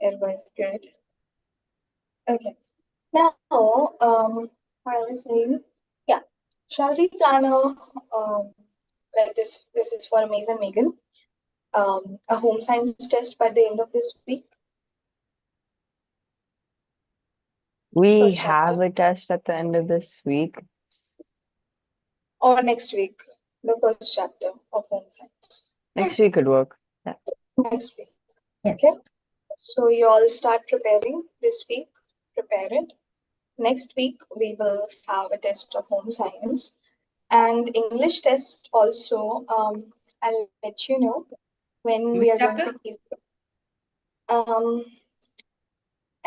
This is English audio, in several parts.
It was good. Okay. Now, I was saying, yeah, shall we plan like this is for Amazing Megan, a home science test by the end of this week, We first chapter, have a test at the end of this week. or next week, the first chapter of home science. Next week could work. Yeah. Next week. Okay. So you all start preparing this week. Prepare it. Next week we will have a test of home science and English test also. I'll let you know when we Which are going chapter? to keep.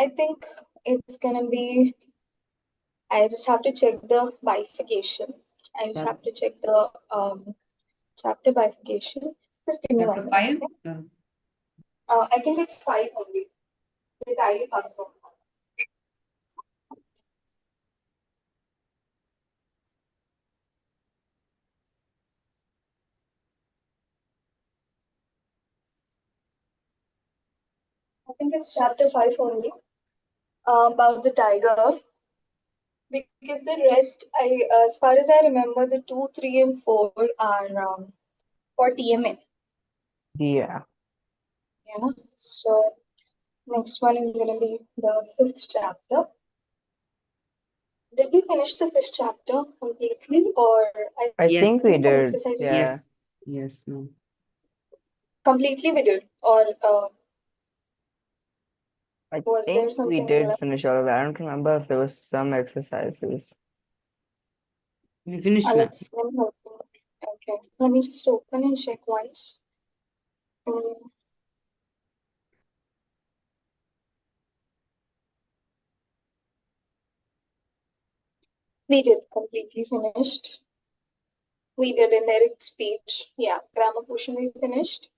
I think it's gonna be. I just have to check the bifurcation. I just have to check the chapter bifurcation. Just give me Chapter 1 5? minute. Okay? I think it's 5 only. The diary comes on. I think it's chapter 5 only. About the tiger. Because the rest, as far as I remember, the 2, 3, and 4 are for TMA. Yeah. Yeah. So next one is gonna be the 5th chapter. Did we finish the 5th chapter completely, or I Yes. think we some did. exercises? Yeah. Yes, no. Completely we did, or I was there think we something did left? finish all of it. I don't remember if there was some exercises. We finished, ma'am. Let's okay. Let me just open and check once. We did completely finished. We did indirect speech. Yeah, grammar portion we finished.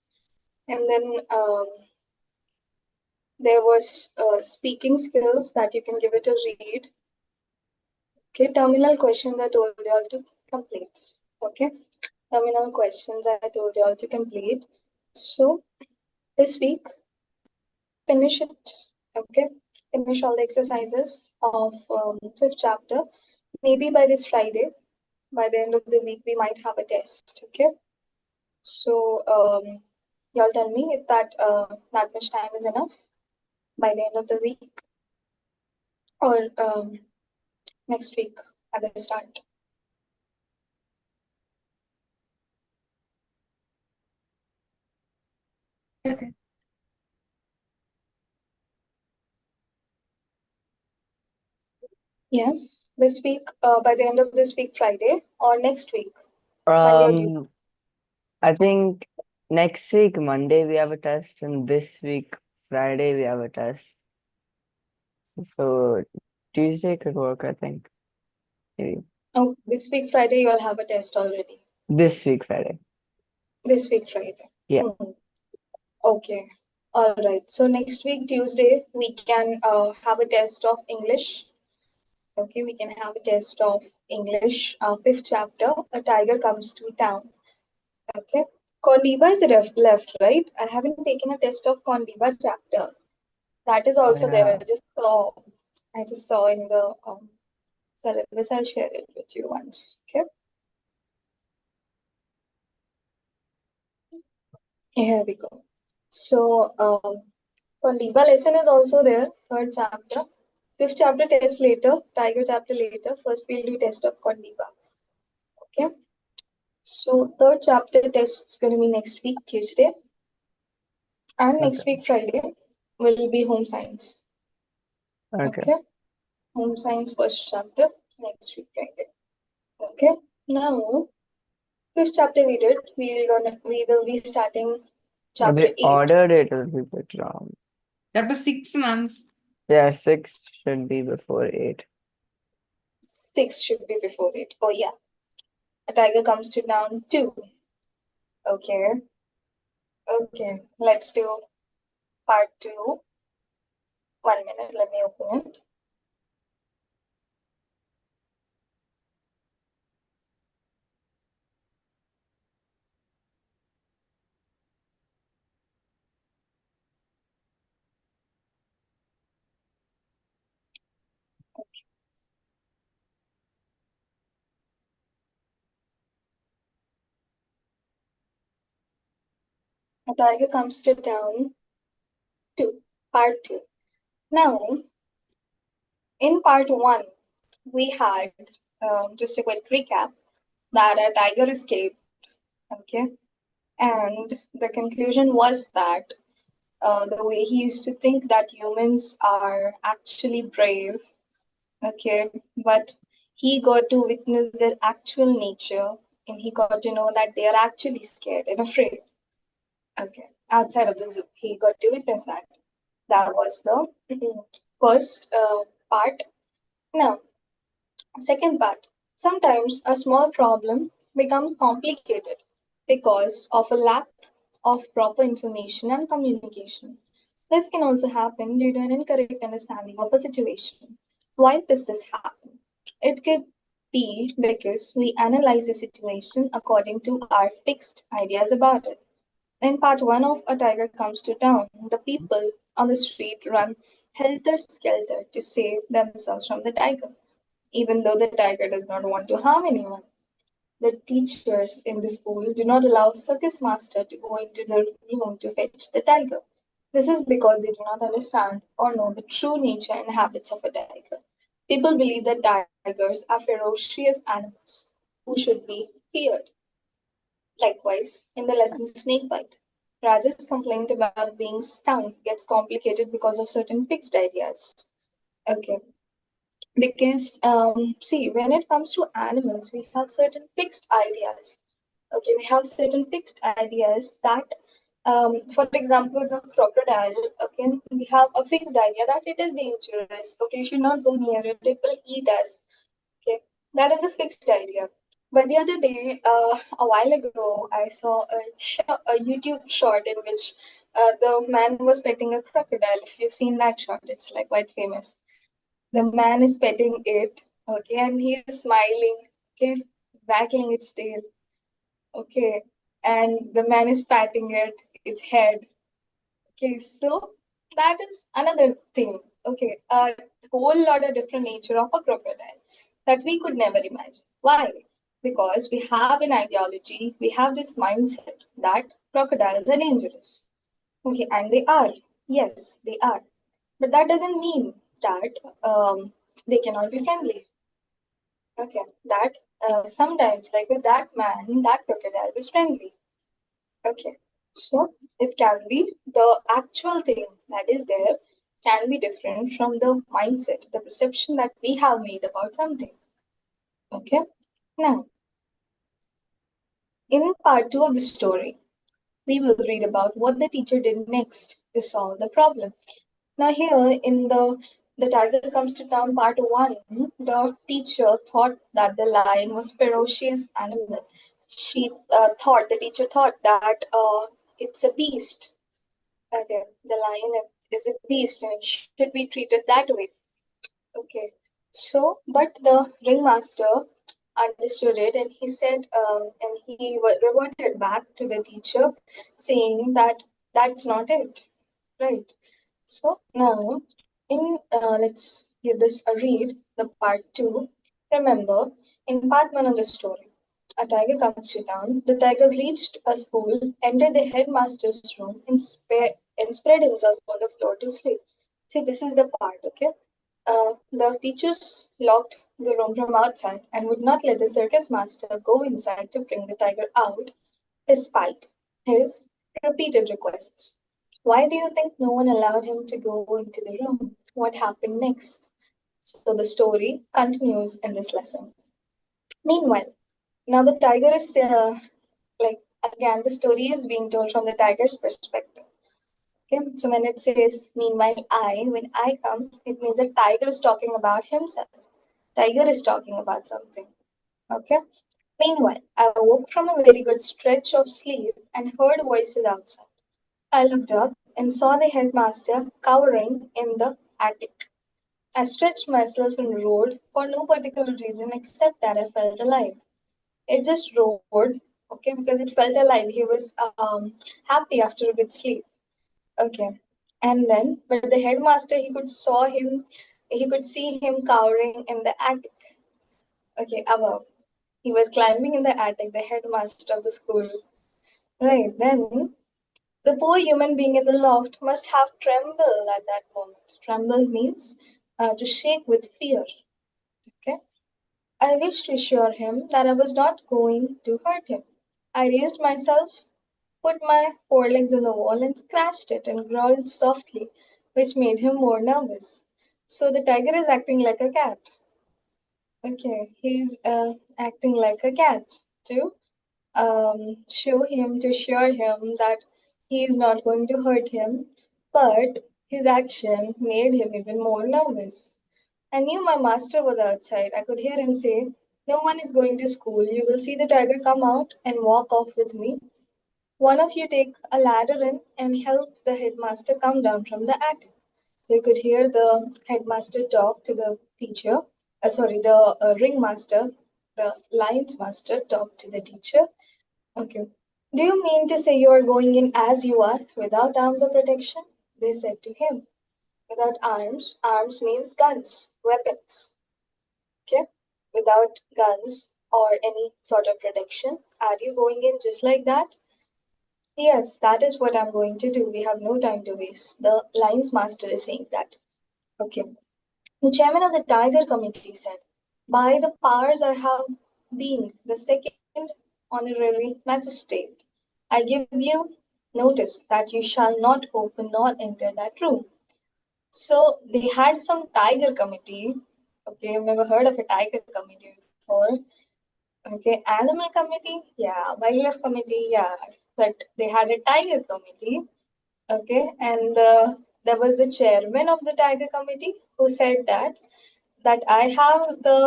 And then there was speaking skills that you can give it a read. Okay, terminal questions I told you all to complete. Okay, terminal questions I told you all to complete. So this week, finish it. Okay, finish all the exercises of 5th chapter. Maybe by this Friday, by the end of the week, we might have a test. Okay, so y'all tell me if that much time is enough by the end of the week, or next week at the start. Okay. Yes, this week, by the end of this week, Friday, or next week, Monday or Tuesday. I think next week, Monday, we have a test, and this week, Friday, we have a test. So Tuesday could work, I think. Maybe. Oh, this week, Friday, you all have a test already. This week, Friday. This week, Friday. Yeah. Okay. All right. So next week, Tuesday, we can have a test of English. Okay, we can have a test of English, 5th chapter. A tiger comes to town. Okay. Condiva is left, right? I haven't taken a test of Condiva chapter. That is also there. I just saw in the syllabus. I'll share it with you once. Okay. Here we go. So, Condiva lesson is also there. 3rd chapter. 5th chapter test later. Tiger chapter later. First we'll do test of Condiva. Okay. So 3rd chapter test is going to be next week, Tuesday. And next week, Friday, will be home science. Okay. Home science first chapter, next week, Friday. Okay. Now, 5th chapter we did. We will be starting chapter They 8. ordered it a little bit wrong. Chapter 6, ma'am. Yeah, 6 should be before 8. 6 should be before it. Oh, yeah. A tiger comes to town 2. Okay. Okay. Let's do part 2. 1 minute. Let me open it. A tiger comes to town 2, part 2. Now, in part 1, we had just a quick recap that a tiger escaped, okay? And the conclusion was that the way he used to think that humans are actually brave, okay, but he got to witness their actual nature and he got to know that they are actually scared and afraid, okay, outside of the zoo. He got to witness that. That was the first part. Now, second part. Sometimes a small problem becomes complicated because of a lack of proper information and communication. This can also happen due to an incorrect understanding of a situation. Why does this happen? It could be because we analyze the situation according to our fixed ideas about it. In part one of A Tiger Comes to Town, the people on the street run helter skelter to save themselves from the tiger, even though the tiger does not want to harm anyone. The teachers in the school do not allow circus master to go into the room to fetch the tiger. This is because they do not understand or know the true nature and habits of a tiger. People believe that tigers are ferocious animals who should be feared. Likewise, in the lesson Snakebite, Raja's complaint about being stung gets complicated because of certain fixed ideas. Okay, because see, when it comes to animals, we have certain fixed ideas. Okay, we have certain fixed ideas that, for example, the crocodile. Okay, we have a fixed idea that it is dangerous. Okay, you should not go near it. It will eat us. Okay, that is a fixed idea. But the other day, a while ago, I saw a YouTube short in which the man was petting a crocodile. If you've seen that short, it's like quite famous. The man is petting it, okay, and he is smiling, okay, waggling its tail, okay, and the man is patting its head, okay. So that is another thing, okay, a whole lot of different nature of a crocodile that we could never imagine. Why? Because we have an ideology, we have this mindset that crocodiles are dangerous, okay, and they are. Yes, they are. But that doesn't mean that they cannot be friendly. Okay, that sometimes, like with that man, that crocodile is friendly. Okay, so it can be the actual thing that is there can be different from the mindset, the perception that we have made about something. Okay, now in part two of the story, we will read about what the teacher did next to solve the problem. Now here in the tiger comes to town part one, the teacher thought that the lion was ferocious animal. The teacher thought that it's a beast. Okay, the lion is a beast and it should be treated that way. Okay, so but the ringmaster understood it and he said, and he reverted back to the teacher, saying that that's not it, right? So now, in let's give this a read. The part two. Remember, in part one of the story, a tiger comes to town. The tiger reached a school, entered the headmaster's room, and spread himself on the floor to sleep. See, this is the part. Okay, the teachers locked the room from outside and would not let the circus master go inside to bring the tiger out, despite his repeated requests. Why do you think no one allowed him to go into the room? What happened next? So the story continues in this lesson. Meanwhile, now the tiger is like again, the story is being told from the tiger's perspective. Okay, so when it says meanwhile when I comes, it means that tiger is talking about himself. Tiger is talking about something. Okay. Meanwhile, I woke from a very good stretch of sleep and heard voices outside. I looked up and saw the headmaster cowering in the attic. I stretched myself and roared for no particular reason except that I felt alive. It just roared, okay, because it felt alive. He was happy after a good sleep. Okay. And then, but the headmaster, he could see him cowering in the attic. Okay, above. He was climbing in the attic, the headmaster of the school. Right, then The poor human being in the loft must have trembled at that moment. Tremble means to shake with fear. Okay. I wished to assure him that I was not going to hurt him. I raised myself, put my forelegs in the wall, and scratched it and growled softly, which made him more nervous. So the tiger is acting like a cat. Okay, he's acting like a cat to to assure him that he is not going to hurt him, but his action made him even more nervous. I knew my master was outside. I could hear him say, "No one is going to school. You will see the tiger come out and walk off with me. One of you take a ladder in and help the headmaster come down from the attic." So you could hear the headmaster talk to the teacher, the ringmaster, the lion's master talk to the teacher. Okay. "Do you mean to say you are going in as you are, without arms or protection?" they said to him. Without arms, arms means guns, weapons. Okay? Without guns or any sort of protection, are you going in just like that? Yes, that is what I'm going to do. We have no time to waste. The lion's master is saying that. Okay. The chairman of the Tiger Committee said, "By the powers I have being the second honorary magistrate, I give you notice that you shall not open nor enter that room." So they had some Tiger Committee. Okay, I've never heard of a Tiger Committee before. Okay, Animal Committee, yeah, Wildlife Committee, yeah, but they had a Tiger Committee. Okay, and there was the chairman of the Tiger Committee who said that I have the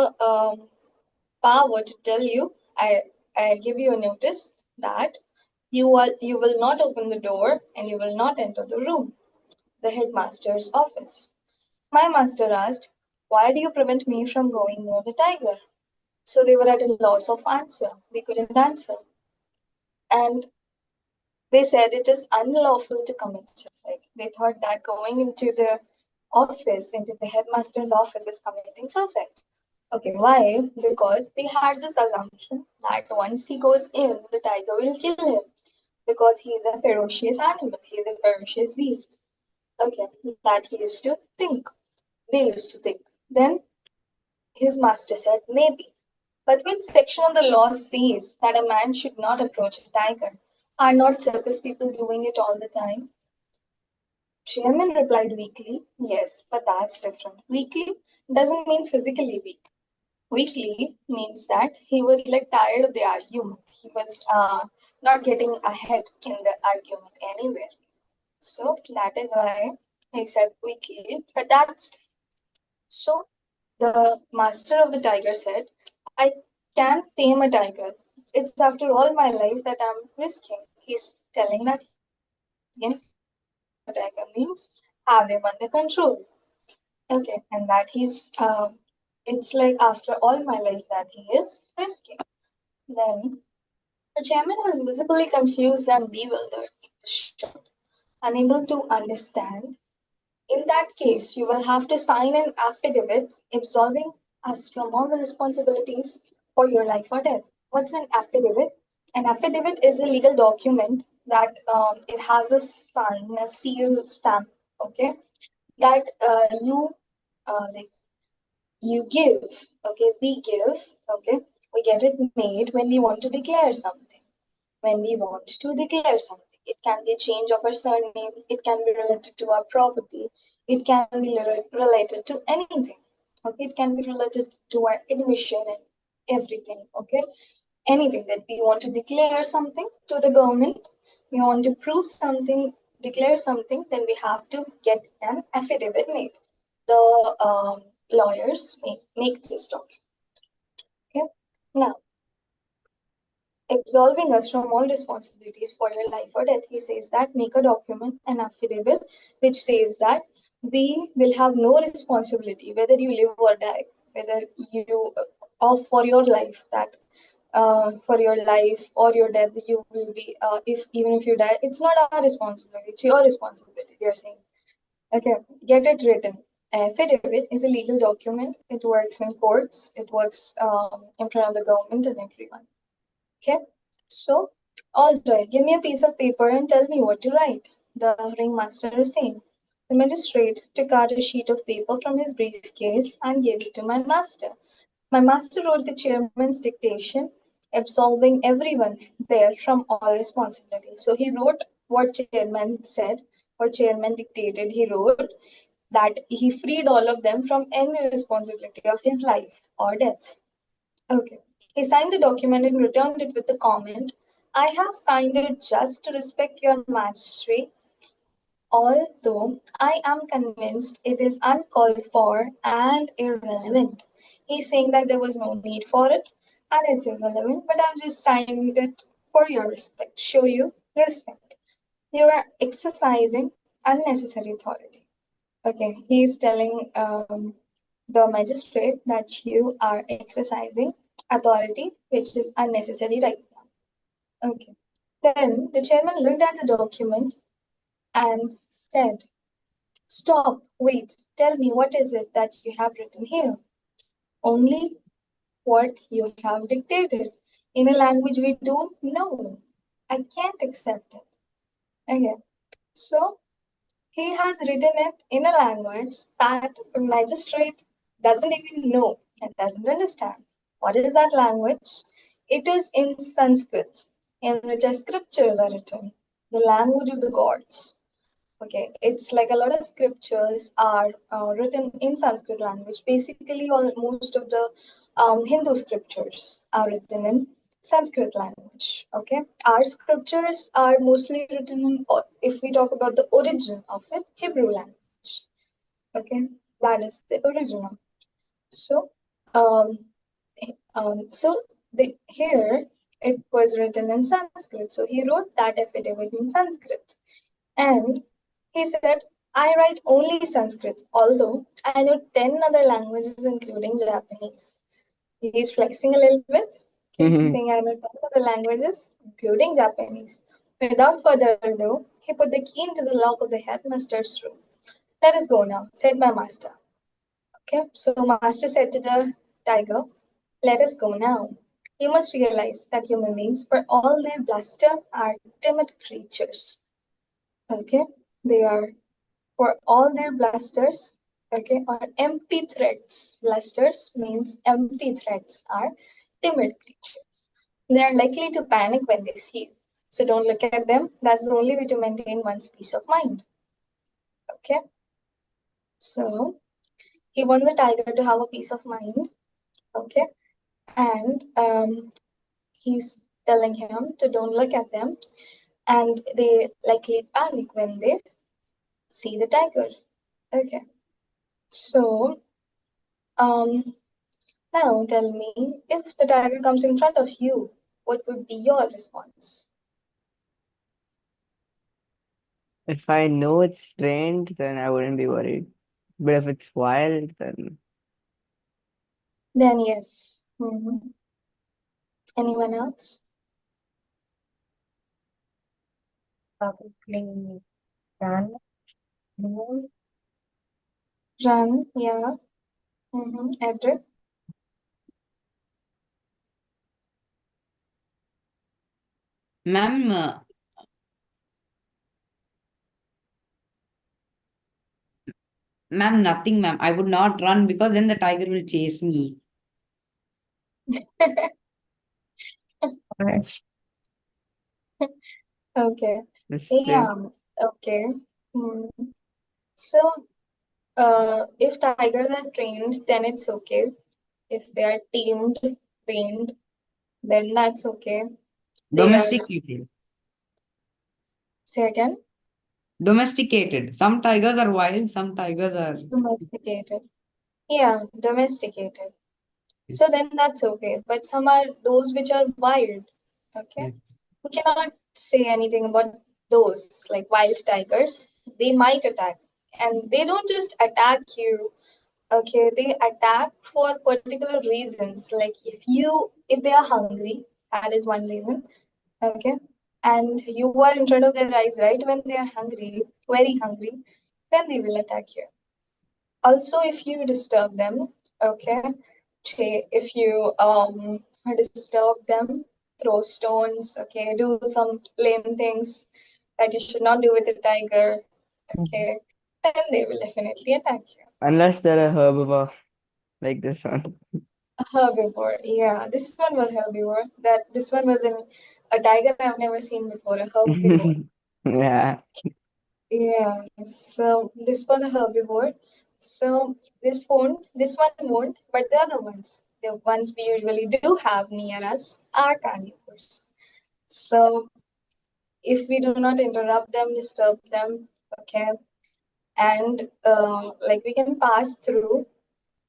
power to tell you, I give you a notice that you will not open the door and you will not enter the room, the headmaster's office. My master asked, "Why do you prevent me from going near the tiger?" So they were at a loss of answer. They couldn't answer. And they said it is unlawful to commit suicide. They thought that going into the office, into the headmaster's office, is committing suicide. Okay, why? Because they had this assumption that once he goes in, the tiger will kill him because he is a ferocious animal, he is a ferocious beast. Okay, that he used to think. They used to think. Then his master said, "Maybe. But which section of the law says that a man should not approach a tiger? Are not circus people doing it all the time?" Chairman replied weakly, "Yes, but that's different. Weakly doesn't mean physically weak. Weakly means that he was like tired of the argument. He was not getting ahead in the argument anywhere. So that is why he said weakly. But that's so the master of the tiger said, "I can't tame a tiger. It's after all my life that I'm risking." He's telling that he can tame a tiger means have him under control. Okay, and that it's like after all my life that he is risking. Then the chairman was visibly confused and bewildered. He was shocked, unable to understand. "In that case, you will have to sign an affidavit absolving us from all the responsibilities for your life or death." What's an affidavit? An affidavit is a legal document that it has a sign, a seal stamp, okay, that like you give, okay, we give, okay, we get it made when we want to declare something. When we want to declare something, it can be a change of our surname, it can be related to our property, it can be related to anything. Okay, it can be related to our admission and everything. Okay, anything that we want to declare something to the government, we want to prove something, declare something, then we have to get an affidavit made. The lawyers make this document. Okay, now absolving us from all responsibilities for your life or death. He says that make a document, an affidavit, which says that we will have no responsibility whether you live or die, whether you or for your life, that for your life or your death you will be if even if you die, it's not our responsibility, it's your responsibility. They're saying, okay, get it written. Affidavit is a legal document. It works in courts. It works in front of the government and everyone. Okay, so All right, give me a piece of paper and tell me what to write, the ringmaster is saying. The magistrate took out a sheet of paper from his briefcase and gave it to my master. My master wrote the chairman's dictation, absolving everyone there from all responsibility. So he wrote what chairman said, what chairman dictated. He wrote that he freed all of them from any responsibility of his life or death. Okay. He signed the document and returned it with the comment, I have signed it just to respect your majesty, although I am convinced it is uncalled for and irrelevant. He's saying that there was no need for it and it's irrelevant, but I'm just signing it for your respect, show you respect. You are exercising unnecessary authority. Okay, he's telling the magistrate that you are exercising authority which is unnecessary right now. Okay. Then the chairman looked at the document and said, Stop, wait, tell me what is it that you have written here? Only what you have dictated in a language we don't know. I can't accept it. Okay. So he has written it in a language that the magistrate doesn't even know and doesn't understand. What is that language? It is in Sanskrit, in which our scriptures are written, the language of the gods. Okay, it's like a lot of scriptures are written in Sanskrit language. Basically, most of the Hindu scriptures are written in Sanskrit language. Okay, our scriptures are mostly written in, if we talk about the origin of it, Hebrew language. Okay, that is the origin of it. So, so here it was written in Sanskrit. So he wrote that affidavit in Sanskrit. And he said, I write only Sanskrit, although I know 10 other languages, including Japanese. He's flexing a little bit, saying, I know 10 other languages, including Japanese. Without further ado, he put the key into the lock of the headmaster's room. Let us go now, said my master. Okay, so master said to the tiger, let us go now. You must realize that human beings, for all their bluster, are timid creatures. Okay, they are, for all their blusters, okay, or empty threats. Blusters means empty threats are timid creatures. They are likely to panic when they see you. So don't look at them. That's the only way to maintain one's peace of mind. Okay. So he wants the tiger to have a peace of mind. Okay. And he's telling him to don't look at them. And they likely panic when they see the tiger. Okay. So now tell me, if the tiger comes in front of you, what would be your response? If I know it's trained, then I wouldn't be worried. But if it's wild, then Then yes. Anyone else? Probably run, move. Run, yeah. Edric? Ma'am, ma'am, nothing, ma'am. I would not run because then the tiger will chase me. Rush. Okay. it's Yeah. trained. Okay. So, if tigers are trained, then it's okay. If they are tamed, trained, then that's okay. They are, Domesticated. say again, Domesticated. Some tigers are wild, some tigers are. domesticated. Yeah, domesticated. So then that's okay. But some are those which are wild. Okay. Yeah. We cannot say anything about those, like wild tigers. They might attack. And they don't just attack you. Okay. They attack for particular reasons. Like if they are hungry, that is one reason. Okay. And you are in front of their eyes, right? When they are hungry, very hungry, then they will attack you. Also, if you disturb them, okay, if you disturb them, throw stones, okay, do some lame things that you should not do with a tiger, okay, then they will definitely attack you. Unless they're a herbivore like this one. A herbivore, yeah, this one was herbivore. This one was a tiger I've never seen before, a herbivore. Yeah. Yeah, so this was a herbivore. So this one won't, but the other ones, the ones we usually do have near us, are carnivores. So if we do not interrupt them, disturb them, okay, and like we can pass through,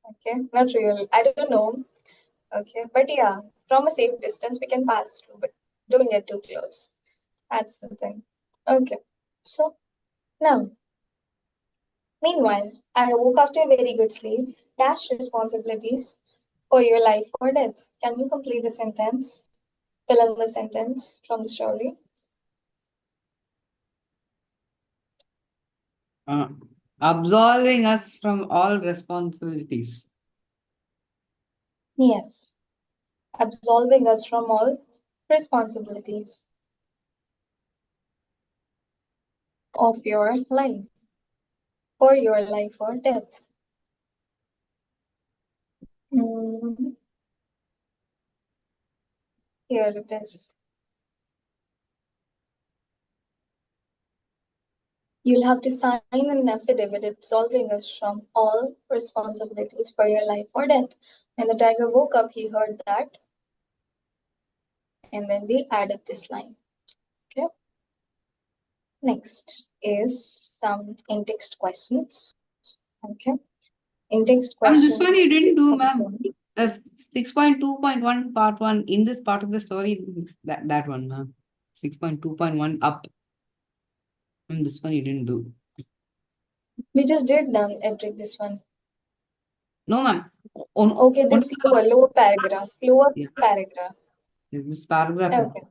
okay, not really, I don't know, okay, but yeah, from a safe distance we can pass through, but don't get too close. That's the thing. Okay, so now. Meanwhile, I woke after a very good sleep, dash responsibilities for your life or death. Can you complete the sentence? Fill in the sentence from the story. Absolving us from all responsibilities. Yes, absolving us from all responsibilities of your life, for your life or death. Mm, here it is. You'll have to sign an affidavit absolving us from all responsibilities for your life or death. When the tiger woke up, he heard that, and then we add up this line. Okay. Next is some in-text questions. Okay. In-text This one questions you didn't do, ma'am. 6.1. The 6.2.1 part 1 in this part of the story, that one, ma'am. 6.2.1 up. This one you didn't do. We just did done Edric this one. No, ma'am. Okay, this lower paragraph. Lower Yeah. paragraph. This paragraph. Okay.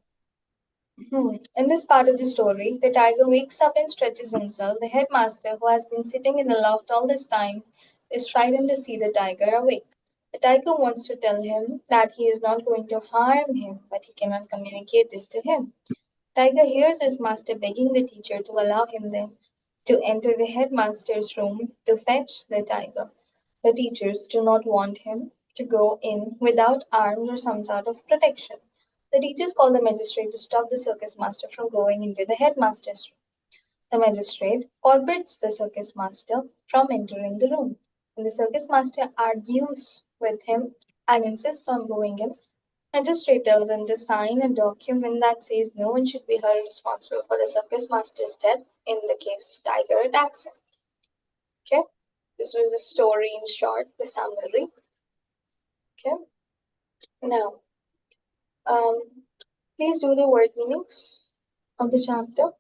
In this part of the story, the tiger wakes up and stretches himself. The headmaster, who has been sitting in the loft all this time, is frightened to see the tiger awake. The tiger wants to tell him that he is not going to harm him, but he cannot communicate this to him. Tiger hears his master begging the teacher to allow him then to enter the headmaster's room to fetch the tiger. The teachers do not want him to go in without arms or some sort of protection. The teachers call the magistrate to stop the circus master from going into the headmaster's room. The magistrate forbids the circus master from entering the room. When the circus master argues with him and insists on going in, magistrate tells him to sign a document that says no one should be held responsible for the circus master's death in the case Tiger attacks him. Okay, this was the story in short, the summary. Okay, now please do the word meanings of the chapter.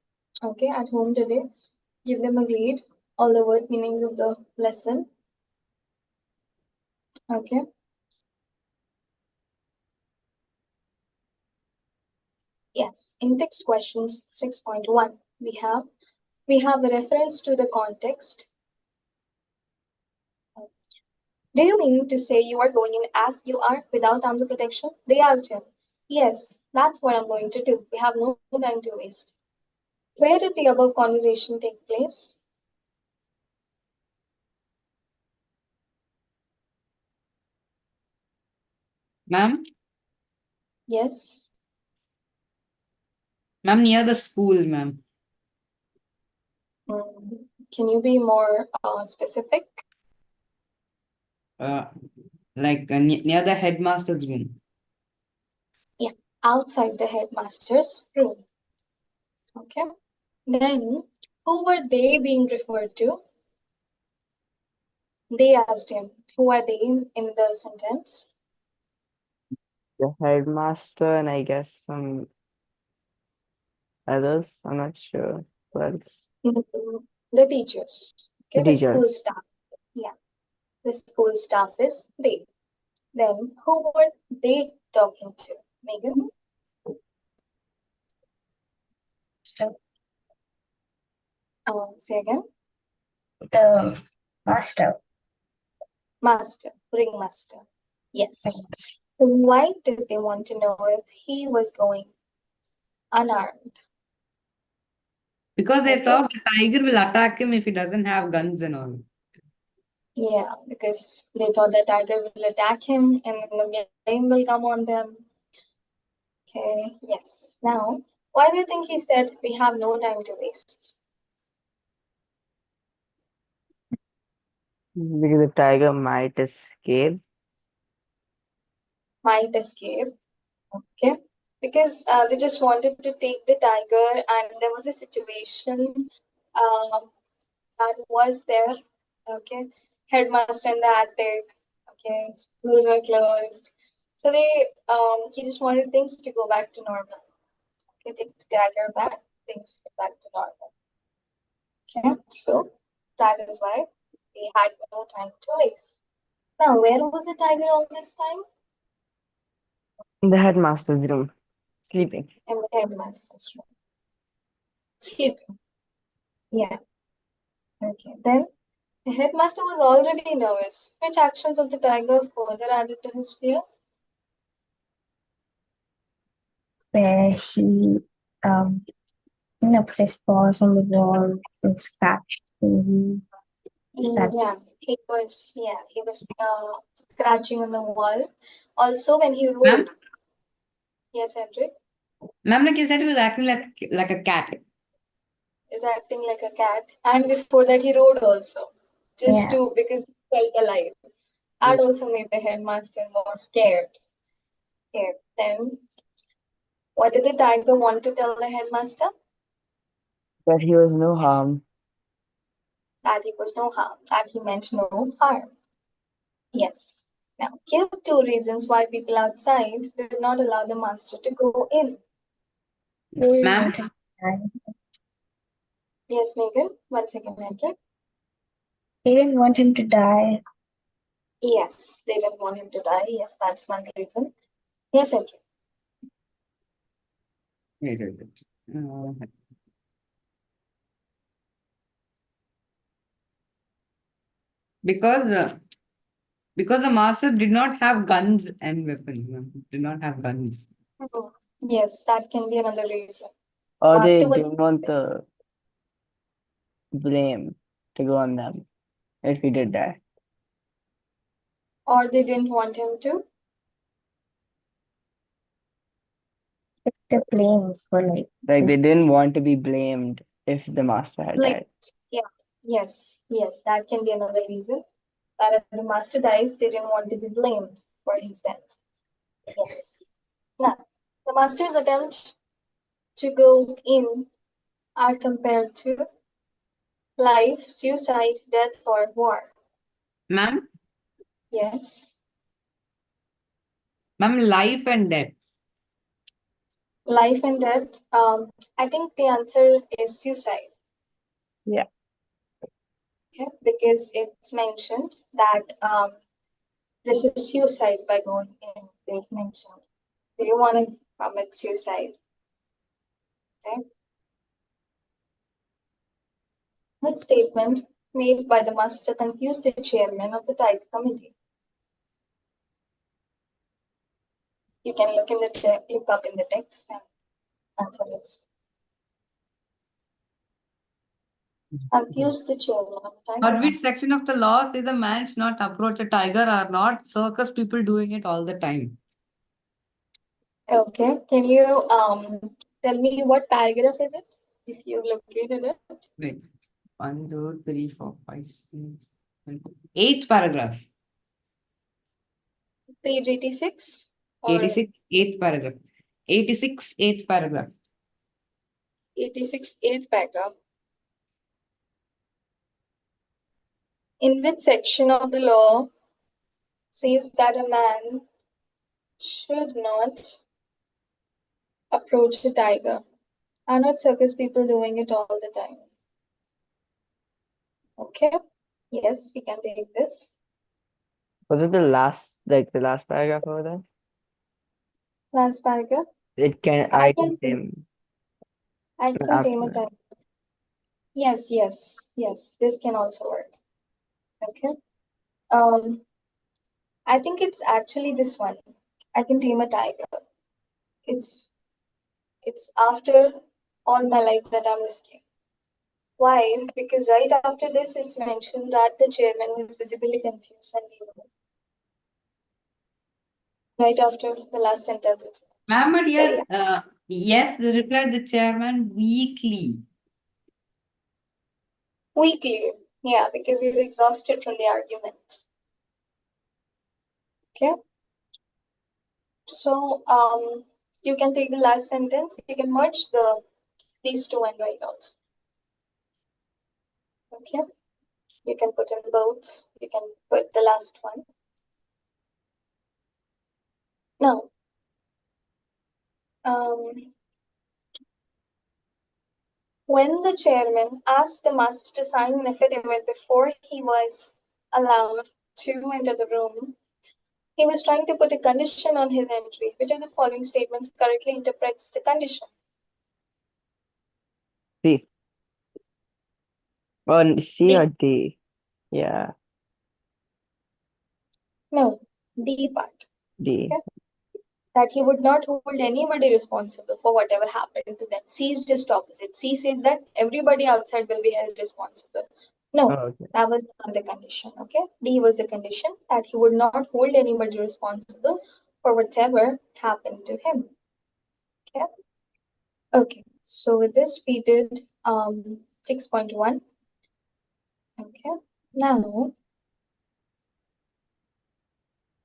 Okay, at home today, give them a read, all the word meanings of the lesson. Okay. Yes, in text questions 6.1, we have a reference to the context. Do you mean to say you are going in as you are without arms of protection? They asked him. Yes, that's what I'm going to do. We have no time to waste. Where did the above conversation take place? Ma'am? Yes. Ma'am, near the school, ma'am. Can you be more specific? Like near the headmaster's room. Yeah, outside the headmaster's room. Okay. Then, who were they being referred to? They asked him, who are they in the sentence? The headmaster and I guess some others. I'm not sure. But The teachers. Okay, the school teachers. staff. Yeah, the school staff is they. Then, who were they talking to? Megan? Say again. The master. Master, ringmaster. Yes. So why did they want to know if he was going unarmed? Because they Okay. thought the tiger will attack him if he doesn't have guns and all. Yeah, because they thought the tiger will attack him and the blame will come on them. Okay, yes. Now, why do you think he said we have no time to waste? Because the tiger might escape. Might escape. Okay, because they just wanted to take the tiger, and there was a situation that was there. Okay, headmaster in the attic. Okay, schools were closed, so he just wanted things to go back to normal. Okay, take the tiger back, things get back to normal. Okay, so that is why they had no time to waste. Now, where was the tiger all this time? In the headmaster's room, sleeping. In the headmaster's room. Sleeping. Yeah. Okay. Then the headmaster was already nervous. Which actions of the tiger further added to his fear? Where he put his paws on the wall and scratched. Yeah, he was scratching on the wall. Also, when he Ma'am, rode. Yes, Hendrik ma'am, like you said, he was acting like a cat. is acting like a cat, and before that he rode also, just Yeah. to because he felt alive. That also made the headmaster more scared. Okay, then what did the tiger want to tell the headmaster? That he was no harm. That he was no harm, that he meant no harm. Yes. Now, give two reasons why people outside did not allow the master to go in. They Ma'am, wanted to die. Yes, Megan. 1 second, Hendrik. They didn't want him to die. Yes, they didn't want him to die. Yes, that's one reason. Yes, Hendrik. wait, wait, wait. Because the master did not have guns and weapons. Ma'am. Did not have guns. Hmm. Yes, that can be another reason. Or they Master was, didn't want the blame to go on them if he did that. or they didn't want him to. They're playing for Like they this. didn't want to be blamed if the master had Like, died. yeah, yes, that can be another reason. That if the master dies, they didn't want to be blamed for his death. Yes. Now, the master's attempt to go in are compared to life, suicide, death, or war. Ma'am, Yes. ma'am, life and death. Life and death. I think the answer is suicide. Yeah. Okay, because it's mentioned that this is suicide by going in. They've mentioned. Do you want to commit suicide? Okay. Which statement made by the master confused the chairman of the Tiger Committee? You can look up in the text and answer this. Confuse the chairman of the Tiger But Committee. which section of the law says a man should not approach a tiger or not circus people doing it all the time? Okay, can you tell me what paragraph is it? If you located it. Wait, 1, 2, 3, 4, 5, 6, 7, 8th paragraph. Page 86 or 86, 8th paragraph. 86, 8th paragraph. 86 eighth paragraph. In which section of the law says that a man should not approach a tiger? Are not circus people doing it all the time? Okay. Yes, we can take this. Was it the last paragraph over there? Last paragraph. It can I I can him tame a after. tiger. Yes. This can also work. Okay. I think it's actually this one. I can tame a tiger. It's after all my life that I'm risking. Why? Because right after this, it's mentioned that the chairman was visibly confused and bewildered. Right after the last sentence, it's Ma'am, but very here, yes, replied the chairman weakly. weakly. Yeah, because he's exhausted from the argument. Okay. So you can take the last sentence. You can merge these two and write also. Okay. You can put in both. You can put the last one. Now, when the chairman asked the master to sign an affidavit before he was allowed to enter the room, he was trying to put a condition on his entry. Which of the following statements correctly interprets the condition? C. Or C D. or D. Yeah, No, D part. D. Okay. That he would not hold anybody responsible for whatever happened to them. C is just opposite. C says that everybody outside will be held responsible. No, Oh, okay. that was not the condition. Okay. D was the condition that he would not hold anybody responsible for whatever happened to him. Okay. Okay. So with this, we did 6.1. Okay. Now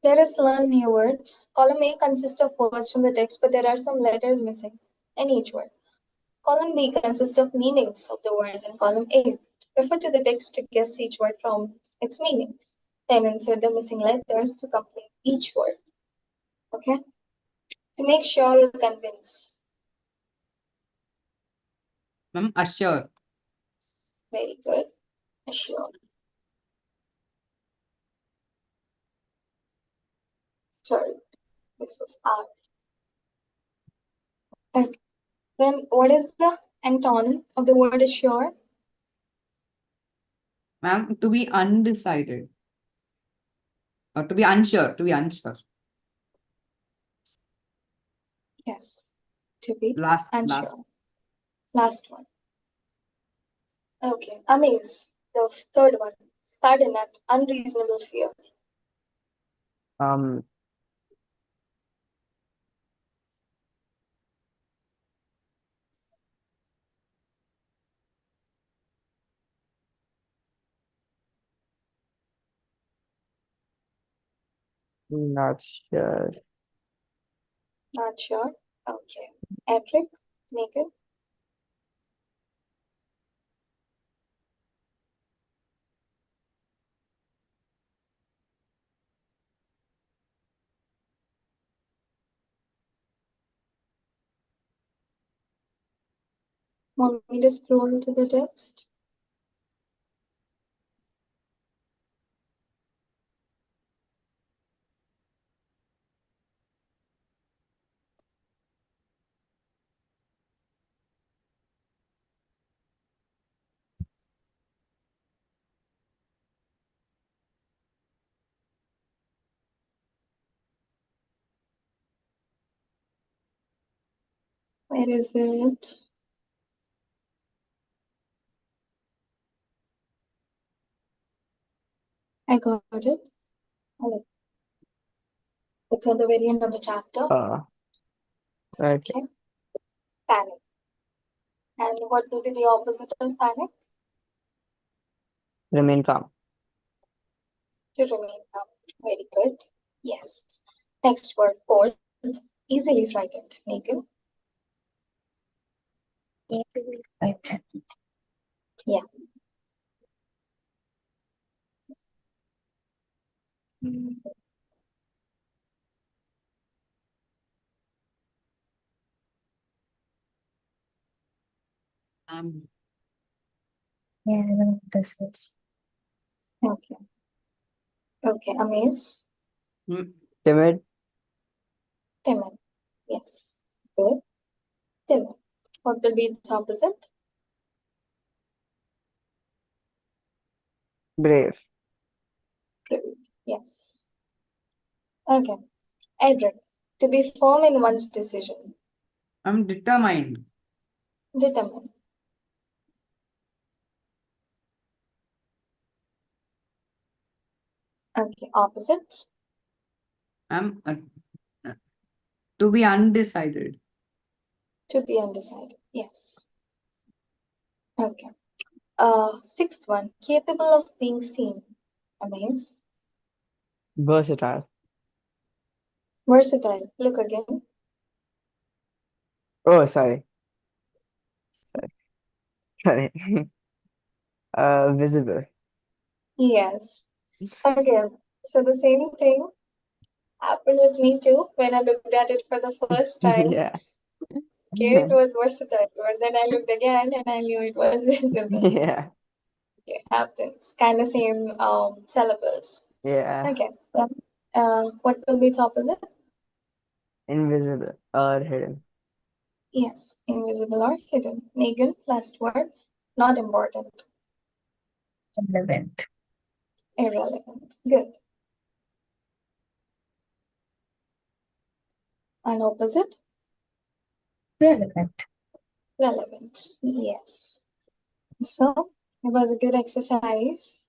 let us learn new words. Column A consists of words from the text, but there are some letters missing in each word. Column B consists of meanings of the words in column A. Refer to the text to guess each word from its meaning. Then insert the missing letters to complete each word. Okay? To make sure or convince. Ma'am, assure. Very good. Assure. Sorry, this is R. Okay. Then what is the antonym of the word assure? Ma'am, to be undecided. Or to be unsure, to be unsure. Yes. To be Last. unsure. Last one. Okay. Amaze. The third one. Sudden and unreasonable fear. Um, not sure. Not sure. Okay. Edric, Megan. Want me to scroll to the text? Where is it? I got it. Okay. It's at the very end of the chapter. Right. Okay. Panic. And what will be the opposite of panic? Remain calm. To remain calm. Very good. Yes. Next word, fourth. Easily frightened. Megan. Easily frightened. Yeah. Yeah, I know what this is. Okay. Okay. Amaze. Timid. Timid. Yes. Good. Timid. What will be its opposite? Brave. Brave. Yes. Okay. Edric. To be firm in one's decision. I'm determined. Determined. Okay, opposite. I'm to be undecided. To be undecided. Yes. Okay. Sixth one, capable of being seen. Amaze. Versatile. Versatile. Look again. Oh, sorry. Sorry. Visible. Yes. Okay. So the same thing happened with me too when I looked at it for the first time. Yeah. Okay, it was versatile, but then I looked again and I knew it was visible. Yeah. It happens. Kind of same syllables. Yeah. Okay. What will be its opposite? Invisible or hidden. Yes, invisible or hidden. Megan, last word. Not important. Relevant. Irrelevant. Good. And opposite? Relevant. Relevant. Yes. So it was a good exercise.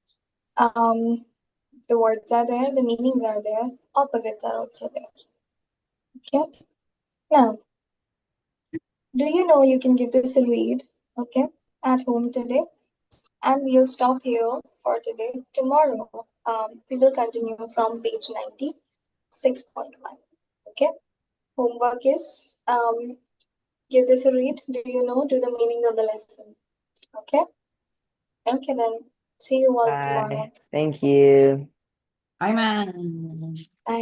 The words are there, the meanings are there, opposites are also there. Okay. Now, do you know you can give this a read, okay, at home today? And we'll stop here for today. Tomorrow, we will continue from page 96.1. Okay. Homework is give this a read. Do you know? Do the meanings of the lesson. Okay. Okay then. See you all tomorrow. Bye. Thank you. Bye, man. Bye.